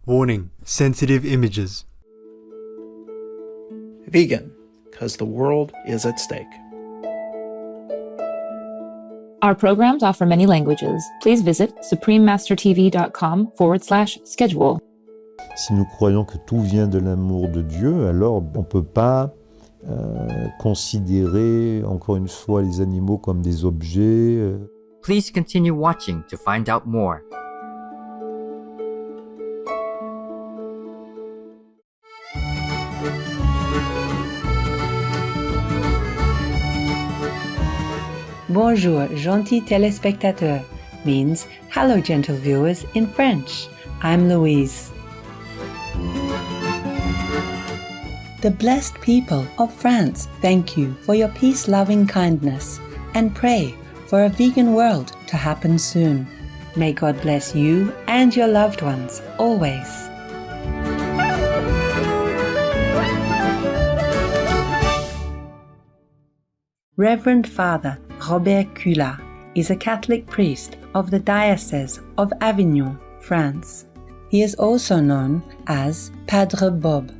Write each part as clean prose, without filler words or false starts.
Warning: sensitive images. Vegan, because the world is at stake. Our programs offer many languages. Please visit suprememastertv.com/schedule. Si nous croyons que tout vient de l'amour de Dieu, alors on ne peut pas considérer, encore une fois, les animaux comme des objets. Please continue watching to find out more. Bonjour, gentil téléspectateur means hello, gentle viewers in French. I'm Louise. The blessed people of France thank you for your peace-loving kindness and pray for a vegan world to happen soon. May God bless you and your loved ones always. Reverend Father Robert Cullat is a Catholic priest of the Diocese of Avignon, France. He is also known as Padre Bob.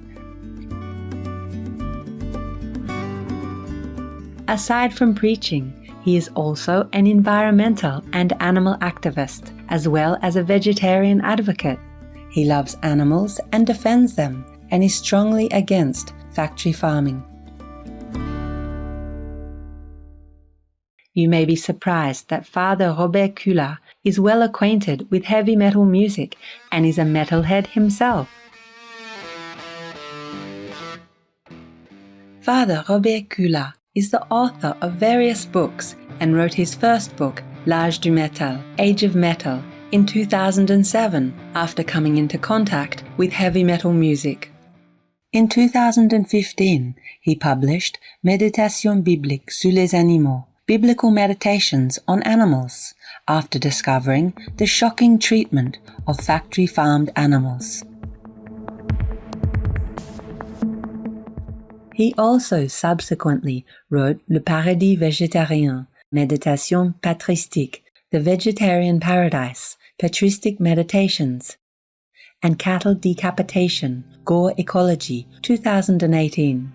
Aside from preaching, he is also an environmental and animal activist, as well as a vegetarian advocate. He loves animals and defends them, and is strongly against factory farming. You may be surprised that Father Robert Cullat is well acquainted with heavy metal music and is a metalhead himself. Father Robert Cullat is the author of various books and wrote his first book, L'Âge du Métal, Age of Metal, in 2007 after coming into contact with heavy metal music. In 2015, he published Méditation biblique sur les animaux, Biblical Meditations on Animals, after discovering the shocking treatment of factory-farmed animals. He also subsequently wrote Le Paradis Végétarien, Méditation Patristique, The Vegetarian Paradise, Patristic Meditations, and Cattle Decapitation, Gore Ecology, 2018.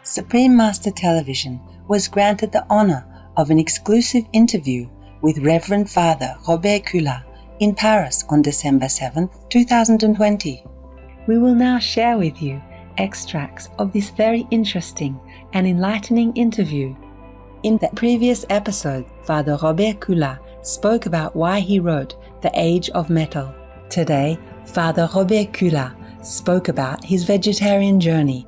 Supreme Master Television was granted the honor of an exclusive interview with Reverend Father Robert Cullat in Paris on December 7, 2020. We will now share with you extracts of this very interesting and enlightening interview. In the previous episode, Father Robert Cullat spoke about why he wrote The Age of Metal. Today, Father Robert Cullat spoke about his vegetarian journey.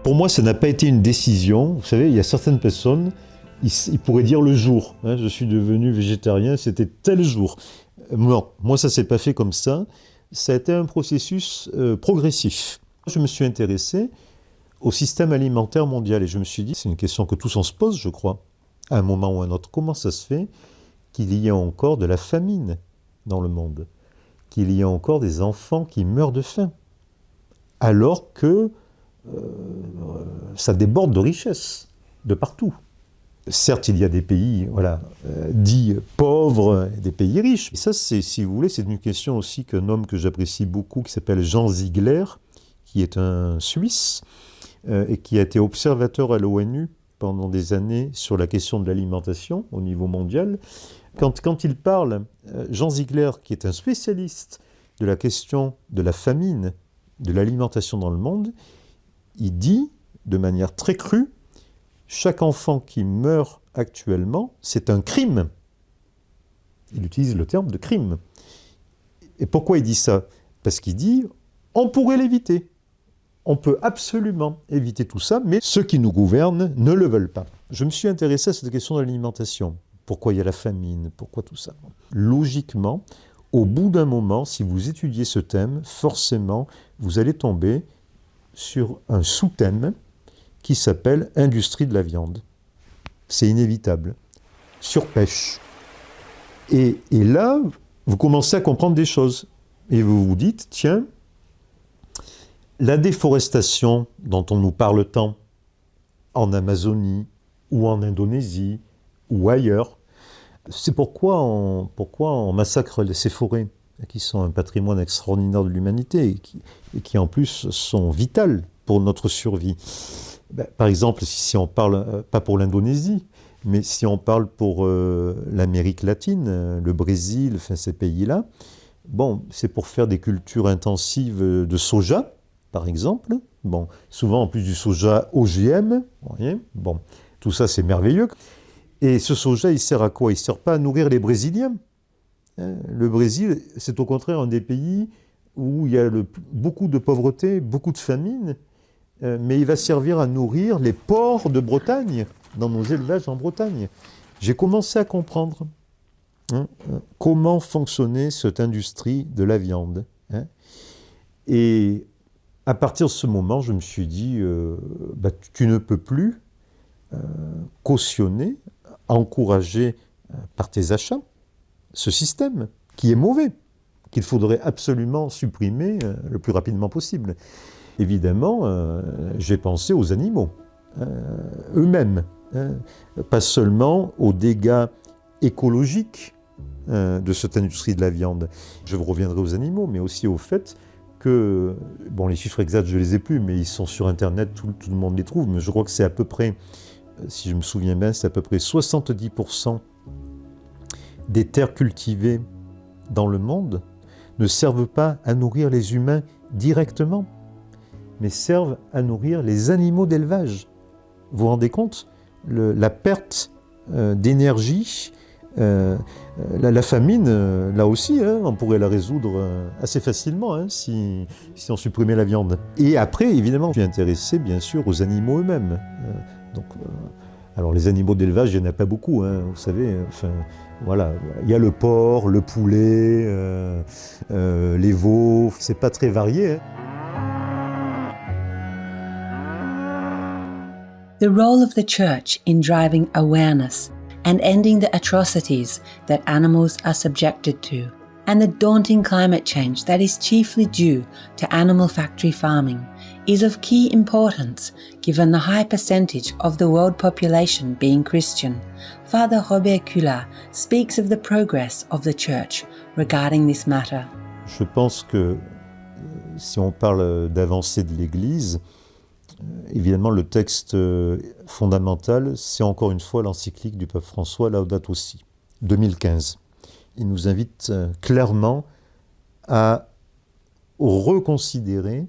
Pour moi, ça n'a pas été une décision. Vous savez, il y a certaines personnes, ils pourraient dire le jour. Je suis devenu végétarien, c'était tel jour. Non, moi, ça ne s'est pas fait comme ça. Ça a été un processus progressif. Je me suis intéressé au système alimentaire mondial et je me suis dit, c'est une question que tous on se pose, je crois, à un moment ou à un autre. Comment ça se fait qu'il y ait encore de la famine dans le monde, qu'il y ait encore des enfants qui meurent de faim, alors que ça déborde de richesses de partout. Certes, il y a des pays dits pauvres, des pays riches. Et ça, si vous voulez, c'est une question aussi qu'un homme que j'apprécie beaucoup, qui s'appelle Jean Ziegler, qui est un Suisse, et qui a été observateur à l'ONU pendant des années sur la question de l'alimentation au niveau mondial. Quand il parle, Jean Ziegler, qui est un spécialiste de la question de la famine, de l'alimentation dans le monde, il dit, de manière très crue, chaque enfant qui meurt actuellement, c'est un crime. Il utilise le terme de crime. Et pourquoi il dit ça? Parce qu'il dit, on pourrait l'éviter. On peut absolument éviter tout ça, mais ceux qui nous gouvernent ne le veulent pas. Je me suis intéressé à cette question de l'alimentation. Pourquoi il y a la famine? Pourquoi tout ça? Logiquement, au bout d'un moment, si vous étudiez ce thème, forcément, vous allez tomber sur un sous-thème qui s'appelle « Industrie de la viande ». C'est inévitable. Surpêche. Et là, vous commencez à comprendre des choses. Et vous vous dites, tiens, la déforestation dont on nous parle tant, en Amazonie ou en Indonésie ou ailleurs, C'est pourquoi on massacre ces forêts, qui sont un patrimoine extraordinaire de l'humanité et qui en plus sont vitales pour notre survie. Par exemple, si on parle, pas pour l'Indonésie, mais si on parle pour l'Amérique latine, le Brésil, enfin ces pays-là, bon, c'est pour faire des cultures intensives de soja, par exemple. Bon, souvent en plus du soja OGM, vous voyez, bon, tout ça c'est merveilleux. Et ce soja, il sert à quoi? Il ne sert pas à nourrir les Brésiliens. Le Brésil, c'est au contraire un des pays où il y a beaucoup de pauvreté, beaucoup de famine, mais il va servir à nourrir les porcs de Bretagne, dans nos élevages en Bretagne. J'ai commencé à comprendre comment fonctionnait cette industrie de la viande. Et à partir de ce moment, je me suis dit, tu ne peux plus cautionner, encourager par tes achats ce système qui est mauvais, qu'il faudrait absolument supprimer le plus rapidement possible. Évidemment, j'ai pensé aux animaux, eux-mêmes, pas seulement aux dégâts écologiques de cette industrie de la viande. Je reviendrai aux animaux, mais aussi au fait que, bon, les chiffres exacts, je ne les ai plus, mais ils sont sur Internet, tout le monde les trouve, mais je crois que c'est à peu près, si je me souviens bien, c'est à peu près 70% des terres cultivées dans le monde ne servent pas à nourrir les humains directement, mais servent à nourrir les animaux d'élevage. Vous vous rendez compte? La perte d'énergie, la famine, là aussi, on pourrait la résoudre assez facilement si on supprimait la viande. Et après, évidemment, je suis intéressé, bien sûr, aux animaux eux-mêmes. Alors, les animaux d'élevage, il n'y en a pas beaucoup, vous savez. Voilà, il y a le porc, le poulet, les veaux, c'est pas très varié. The role of the Church in driving awareness and ending the atrocities that animals are subjected to, and the daunting climate change that is chiefly due to animal factory farming, is of key importance given the high percentage of the world population being Christian. Father Robert Kula speaks of the progress of the Church regarding this matter. Je pense que si on parle d'avancée de l'Église, évidemment, le texte fondamental, c'est encore une fois l'encyclique du pape François, Laudato Si, 2015. Il nous invite clairement à reconsidérer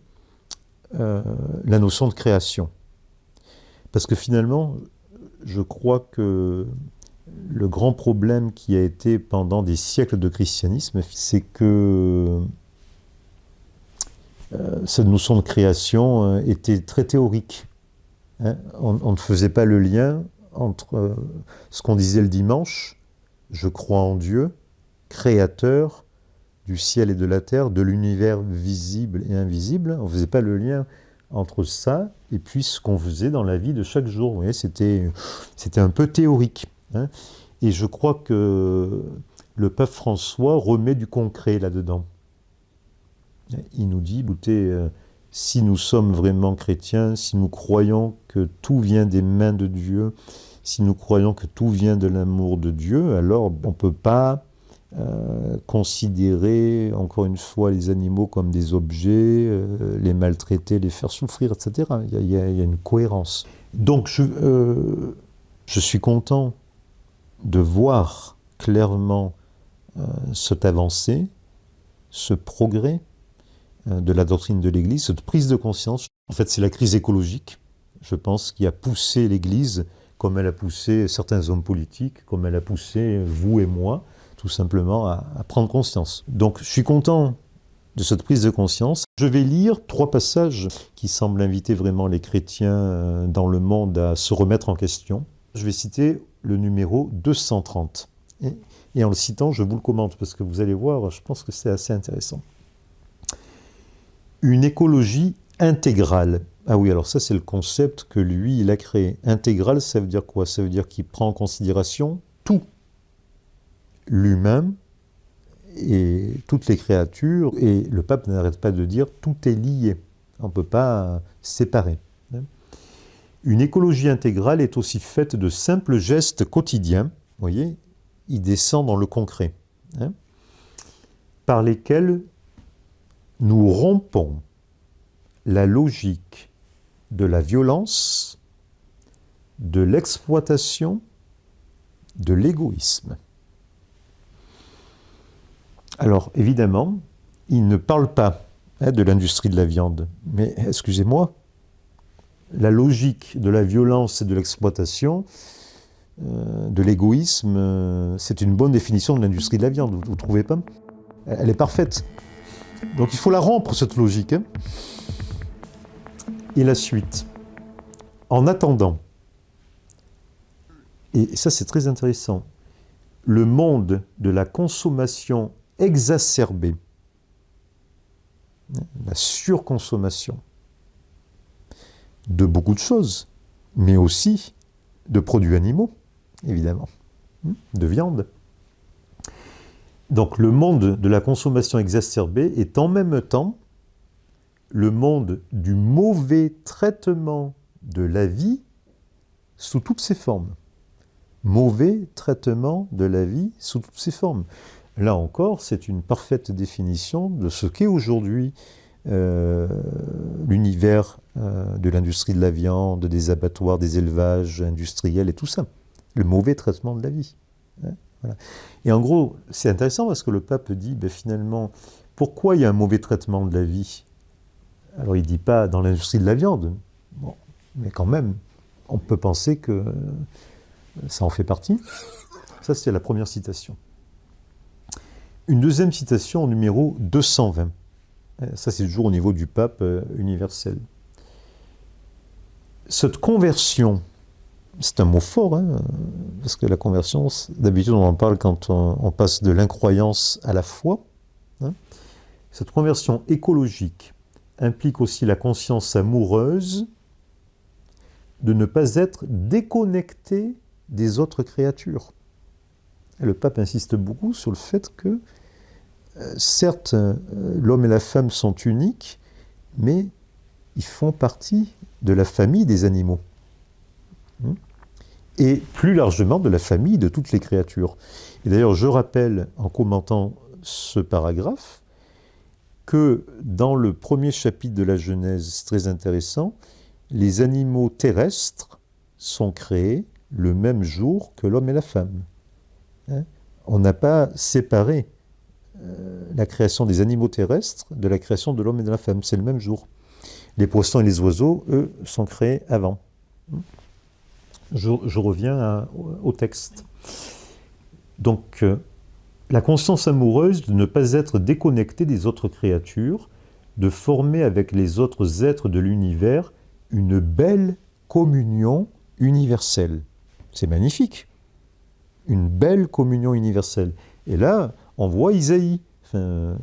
la notion de création. Parce que finalement, je crois que le grand problème qui a été pendant des siècles de christianisme, c'est que cette notion de création était très théorique. On ne faisait pas le lien entre ce qu'on disait le dimanche, je crois en Dieu, créateur du ciel et de la terre, de l'univers visible et invisible. On ne faisait pas le lien entre ça et puis ce qu'on faisait dans la vie de chaque jour. Vous voyez, c'était un peu théorique. Et je crois que le pape François remet du concret là-dedans. Il nous dit, écoutez, si nous sommes vraiment chrétiens, si nous croyons que tout vient des mains de Dieu, si nous croyons que tout vient de l'amour de Dieu, alors on ne peut pas considérer, encore une fois, les animaux comme des objets, les maltraiter, les faire souffrir, etc. Il y a une cohérence. Donc je suis content de voir clairement cette avancée, ce progrès de la doctrine de l'Église, cette prise de conscience. En fait, c'est la crise écologique, je pense, qui a poussé l'Église, comme elle a poussé certains hommes politiques, comme elle a poussé vous et moi, tout simplement à prendre conscience. Donc, je suis content de cette prise de conscience. Je vais lire 3 passages qui semblent inviter vraiment les chrétiens dans le monde à se remettre en question. Je vais citer le numéro 230. Et en le citant, je vous le commente, parce que vous allez voir, je pense que c'est assez intéressant. Une écologie intégrale. Ah oui, alors ça c'est le concept que lui, il a créé. Intégrale, ça veut dire quoi? Ça veut dire qu'il prend en considération tout. L'humain et toutes les créatures. Et le pape n'arrête pas de dire tout est lié. On ne peut pas séparer. Une écologie intégrale est aussi faite de simples gestes quotidiens, vous voyez, il descend dans le concret, hein, par lesquels nous rompons la logique de la violence, de l'exploitation, de l'égoïsme. Alors, évidemment, il ne parle pas de l'industrie de la viande, mais excusez-moi, la logique de la violence et de l'exploitation, de l'égoïsme, c'est une bonne définition de l'industrie de la viande, vous ne trouvez pas? Elle est parfaite. Donc il faut la rompre, cette logique. Hein. Et la suite. En attendant, et ça c'est très intéressant, le monde de la consommation exacerbée, la surconsommation de beaucoup de choses, mais aussi de produits animaux, évidemment, de viande. Donc le monde de la consommation exacerbée est en même temps le monde du mauvais traitement de la vie sous toutes ses formes. Mauvais traitement de la vie sous toutes ses formes. Là encore, c'est une parfaite définition de ce qu'est aujourd'hui l'univers de l'industrie de la viande, des abattoirs, des élevages industriels et tout ça. Le mauvais traitement de la vie. Hein, voilà. Et en gros, c'est intéressant parce que le pape dit, finalement, pourquoi il y a un mauvais traitement de la vie? Alors il ne dit pas dans l'industrie de la viande, bon, mais quand même, on peut penser que ça en fait partie. Ça, c'est la première citation. Une deuxième citation, numéro 220. Ça, c'est toujours au niveau du pape universel. Cette conversion, c'est un mot fort, hein, parce que la conversion, d'habitude, on en parle quand on passe de l'incroyance à la foi. Hein. Cette conversion écologique implique aussi la conscience amoureuse de ne pas être déconnecté des autres créatures. Et le pape insiste beaucoup sur le fait que, certes, l'homme et la femme sont uniques, mais ils font partie de la famille des animaux. Et plus largement de la famille de toutes les créatures. Et d'ailleurs, je rappelle, en commentant ce paragraphe, que dans le premier chapitre de la Genèse, c'est très intéressant, les animaux terrestres sont créés le même jour que l'homme et la femme. Hein? On n'a pas séparé la création des animaux terrestres de la création de l'homme et de la femme, c'est le même jour. Les poissons et les oiseaux, eux, sont créés avant. Je reviens au texte. Donc, la conscience amoureuse de ne pas être déconnectée des autres créatures, de former avec les autres êtres de l'univers une belle communion universelle. C'est magnifique. Une belle communion universelle. Et là, on voit Isaïe. Enfin,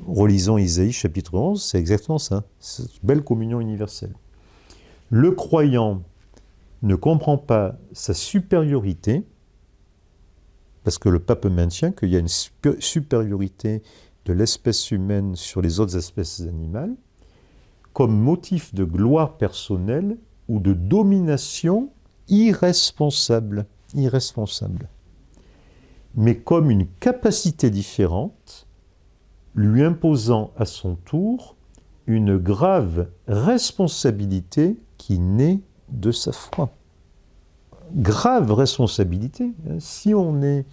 relisons Isaïe chapitre 11, c'est exactement ça. Cette belle communion universelle. Le croyant ne comprend pas sa supériorité, parce que le pape maintient qu'il y a une supériorité de l'espèce humaine sur les autres espèces animales, comme motif de gloire personnelle ou de domination irresponsable, mais comme une capacité différente, lui imposant à son tour une grave responsabilité qui naît de sa foi. Grave responsabilité. Si on est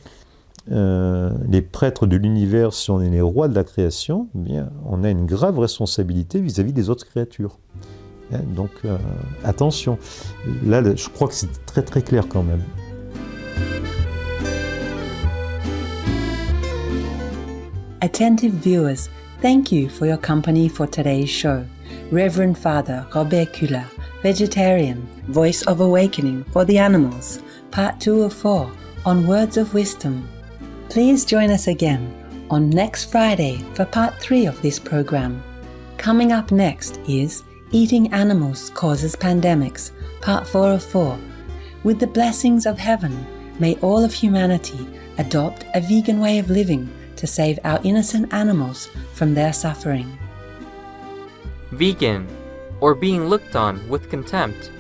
les prêtres de l'univers, si on est les rois de la création, eh bien, on a une grave responsabilité vis-à-vis des autres créatures. Donc, attention. Là, je crois que c'est très très clair quand même. Attentive viewers, thank you for your company for today's show. Reverend Father Robert Kula, vegetarian, voice of awakening for the animals, part 2 of 4 on words of wisdom. Please join us again on next Friday for part 3 of this program. Coming up next is Eating Animals Causes Pandemics, part 4 of 4. With the blessings of heaven, may all of humanity adopt a vegan way of living to save our innocent animals from their suffering. Vegan, or being looked on with contempt.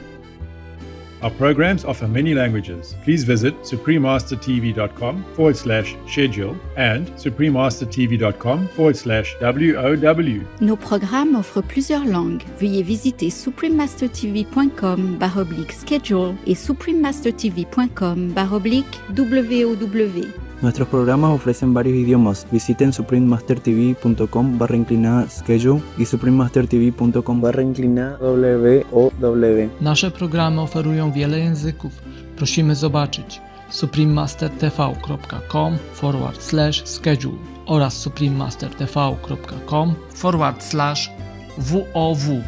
Our programs offer many languages. Please visit suprememastertv.com/schedule and suprememastertv.com/WOW. Nos programmes offrent plusieurs langues. Veuillez visiter suprememastertv.com/schedule et suprememastertv.com/WOW. Nuestros programas ofrecen varios idiomas. Visiten suprememastertv.com/schedule i suprememastertv.com/WOW. Nasze programy oferują wiele języków. Prosimy zobaczyć suprememastertv.com/schedule oraz suprememastertv.com/WOW.